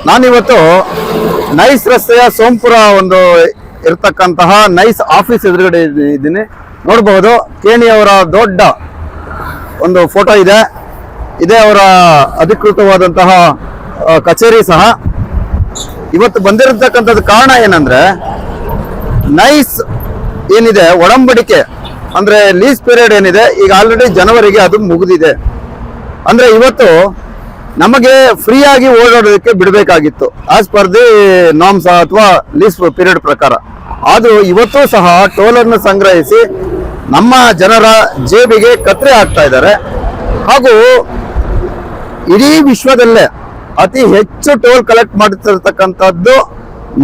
ನಾನಿವತ್ತು ನೈಸ್ ರಸ್ತೆಯ ಸೋಂಪುರ ಒಂದು ಇರತಕ್ಕಂತಹ ನೈಸ್ ಆಫೀಸ್ ಎದುರುಗಡೆ ಇದ್ದೀನಿ. ನೋಡಬಹುದು ಕೇಣಿಯವರ ದೊಡ್ಡ ಒಂದು ಫೋಟೋ ಇದೆ. ಇದೇ ಅವರ ಅಧಿಕೃತವಾದಂತಹ ಕಚೇರಿ ಸಹ. ಇವತ್ತು ಬಂದಿರತಕ್ಕಂಥದ್ದು ಕಾರಣ ಏನಂದ್ರೆ, ನೈಸ್ ಏನಿದೆ ಒಡಂಬಡಿಕೆ ಅಂದ್ರೆ ಲೀಸ್ ಪೀರಿಯಡ್ ಏನಿದೆ, ಈಗ ಆಲ್ರೆಡಿ ಜನವರಿಗೆ ಅದು ಮುಗಿದಿದೆ. ಅಂದ್ರೆ ಇವತ್ತು ನಮಗೆ ಫ್ರೀ ಆಗಿ ಓಡಾಡೋದಕ್ಕೆ ಬಿಡಬೇಕಾಗಿತ್ತು ಆಸ್ ಪರ್ ದಿ ನಾರ್ಮ್ಸ್ ಅಥವಾ ಲೀಸ್ ಪೀರಿಯಡ್ ಪ್ರಕಾರ. ಅದು ಇವತ್ತು ಸಹ ಟೋಲನ್ನು ಸಂಗ್ರಹಿಸಿ ನಮ್ಮ ಜನರ ಜೇಬಿಗೆ ಕತ್ರೆ ಹಾಕ್ತಾ ಇದ್ದಾರೆ. ಹಾಗೂ ಇಡೀ ವಿಶ್ವದಲ್ಲೇ ಅತಿ ಹೆಚ್ಚು ಟೋಲ್ ಕಲೆಕ್ಟ್ ಮಾಡುತ್ತಿರ್ತಕ್ಕಂಥದ್ದು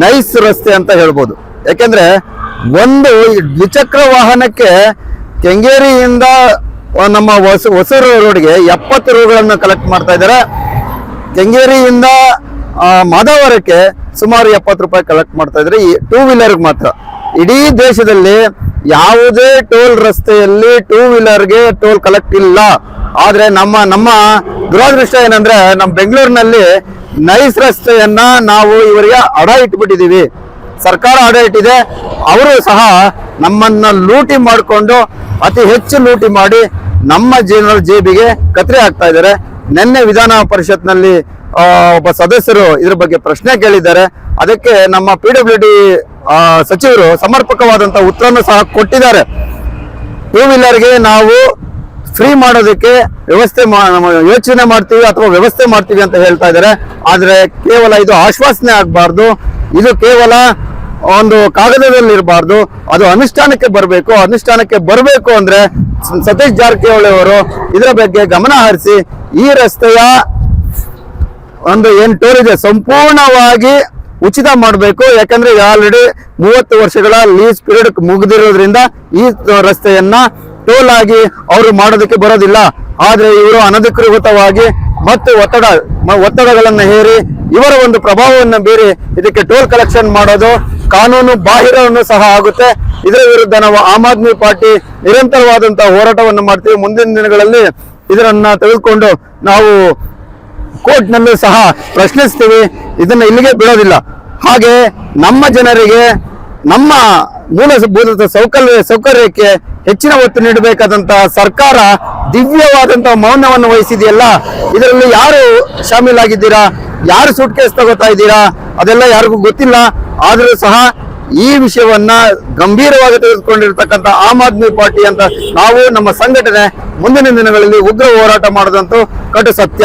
ನೈಸ್ ರಸ್ತೆ ಅಂತ ಹೇಳ್ಬೋದು. ಯಾಕೆಂದ್ರೆ ಒಂದು ದ್ವಿಚಕ್ರ ವಾಹನಕ್ಕೆ ಕೆಂಗೇರಿಯಿಂದ ನಮ್ಮ ಹೊಸೂರು ರೋಡ್ಗೆ 70 ರೂಗಳನ್ನು ಕಲೆಕ್ಟ್ ಮಾಡ್ತಾ ಇದ್ದಾರೆ. ಕೆಂಗೇರಿಯಿಂದ ಮಾಧವರಕ್ಕೆ ಸುಮಾರು 70 ರೂಪಾಯಿ ಕಲೆಕ್ಟ್ ಮಾಡ್ತಾ ಇದ್ದಾರೆ ಈ ಟೂ ವೀಲರ್ಗೆ ಮಾತ್ರ. ಇಡೀ ದೇಶದಲ್ಲಿ ಯಾವುದೇ ಟೋಲ್ ರಸ್ತೆಯಲ್ಲಿ ಟೂ ವೀಲರ್ಗೆ ಟೋಲ್ ಕಲೆಕ್ಟ್ ಇಲ್ಲ. ಆದ್ರೆ ನಮ್ಮ ದುರಾದೃಷ್ಟ ಏನಂದ್ರೆ, ನಮ್ಮ ಬೆಂಗಳೂರಿನಲ್ಲಿ ನೈಸ್ ರಸ್ತೆಯನ್ನ ನಾವು ಇವರಿಗೆ ಅಡ ಇಟ್ಬಿಟ್ಟಿದೀವಿ. ಸರ್ಕಾರ ಅಡ ಇಟ್ಟಿದೆ. ಅವರು ಸಹ ನಮ್ಮನ್ನ ಲೂಟಿ ಮಾಡಿಕೊಂಡು ಅತಿ ಹೆಚ್ಚು ಲೂಟಿ ಮಾಡಿ ನಮ್ಮ ಜನರ ಜೇಬಿಗೆ ಕತ್ರೆ ಹಾಕ್ತಾ ಇದ್ದಾರೆ. ನಿನ್ನೆ ವಿಧಾನ ಪರಿಷತ್ನಲ್ಲಿ ಒಬ್ಬ ಸದಸ್ಯರು ಇದ್ರ ಬಗ್ಗೆ ಪ್ರಶ್ನೆ ಕೇಳಿದ್ದಾರೆ. ಅದಕ್ಕೆ ನಮ್ಮ PWD ಸಚಿವರು ಸಮರ್ಪಕವಾದಂತಹ ಉತ್ತರವನ್ನು ಸಹ ಕೊಟ್ಟಿದ್ದಾರೆ. ಟೂ ವೀಲರ್ಗೆ ನಾವು ಫ್ರೀ ಮಾಡೋದಕ್ಕೆ ಯೋಚನೆ ಮಾಡ್ತೀವಿ ಅಥವಾ ವ್ಯವಸ್ಥೆ ಮಾಡ್ತೀವಿ ಅಂತ ಹೇಳ್ತಾ ಇದ್ದಾರೆ. ಆದ್ರೆ ಕೇವಲ ಇದು ಆಶ್ವಾಸನೆ ಆಗಬಾರ್ದು, ಇದು ಕೇವಲ ಒಂದು ಕಾಗದದಲ್ಲಿ ಇರಬಾರ್ದು, ಅದು ಅನುಷ್ಠಾನಕ್ಕೆ ಬರಬೇಕು. ಅನುಷ್ಠಾನಕ್ಕೆ ಬರಬೇಕು ಅಂದ್ರೆ ಸತೀಶ್ ಜಾರಕಿಹೊಳಿ ಅವರು ಇದರ ಬಗ್ಗೆ ಗಮನ ಹರಿಸಿ ಈ ರಸ್ತೆಯ ಒಂದು ಏನ್ ಟೋಲ್ ಇದೆ ಸಂಪೂರ್ಣವಾಗಿ ಉಚಿತ ಮಾಡಬೇಕು. ಯಾಕಂದ್ರೆ ಆಲ್ರೆಡಿ 30 ವರ್ಷಗಳ ಲೀಸ್ ಪೀರಿಯಡ್ ಮುಗಿದಿರೋದ್ರಿಂದ ಈ ರಸ್ತೆಯನ್ನ ಟೋಲ್ ಆಗಿ ಅವರು ಮಾಡೋದಕ್ಕೆ ಬರೋದಿಲ್ಲ. ಆದ್ರೆ ಇವರು ಅನಧಿಕೃತವಾಗಿ ಮತ್ತು ಒತ್ತಡಗಳನ್ನು ಹೇರಿ ಇವರ ಒಂದು ಪ್ರಭಾವವನ್ನು ಬೀರಿ ಇದಕ್ಕೆ ಟೋಲ್ ಕಲೆಕ್ಷನ್ ಮಾಡೋದು ಕಾನೂನು ಬಾಹಿರವನ್ನು ಸಹ ಆಗುತ್ತೆ. ಇದರ ವಿರುದ್ಧ ನಾವು ಆಮ್ ಆದ್ಮಿ ಪಾರ್ಟಿ ನಿರಂತರವಾದಂತಹ ಹೋರಾಟವನ್ನು ಮಾಡ್ತೀವಿ. ಮುಂದಿನ ದಿನಗಳಲ್ಲಿ ಇದರನ್ನ ತೆಗೆದುಕೊಂಡು ನಾವು ಕೋರ್ಟ್ ನಲ್ಲೂ ಸಹ ಪ್ರಶ್ನಿಸ್ತೀವಿ. ಇದನ್ನ ಇಲ್ಲಿಗೆ ಬಿಡೋದಿಲ್ಲ. ಹಾಗೆ ನಮ್ಮ ಜನರಿಗೆ ನಮ್ಮ ಮೂಲಭೂತ ಸೌಕರ್ಯಕ್ಕೆ ಹೆಚ್ಚಿನ ಒತ್ತು ನೀಡಬೇಕಾದಂತಹ ಸರ್ಕಾರ ದಿವ್ಯವಾದಂತಹ ಮೌನವನ್ನು ವಹಿಸಿದೆಯಲ್ಲ, ಇದರಲ್ಲಿ ಯಾರು ಶಾಮೀಲಾಗಿದ್ದೀರಾ, ಯಾರು ಸೂಟ್ ಕೇಸ್ ತಗೋತಾ ಇದ್ದೀರಾ ಅದೆಲ್ಲ ಯಾರಿಗೂ ಗೊತ್ತಿಲ್ಲ. ಆದರೂ ಸಹ ಈ ವಿಷಯವನ್ನ ಗಂಭೀರವಾಗಿ ತೆಗೆದುಕೊಂಡಿರ್ತಕ್ಕಂಥ ಆಮ್ ಆದ್ಮಿ ಪಾರ್ಟಿ ಅಂತ ನಾವು ನಮ್ಮ ಸಂಘಟನೆ ಮುಂದಿನ ದಿನಗಳಲ್ಲಿ ಉಗ್ರ ಹೋರಾಟ ಮಾಡೋದಂತೂ ಕಟು ಸತ್ಯ.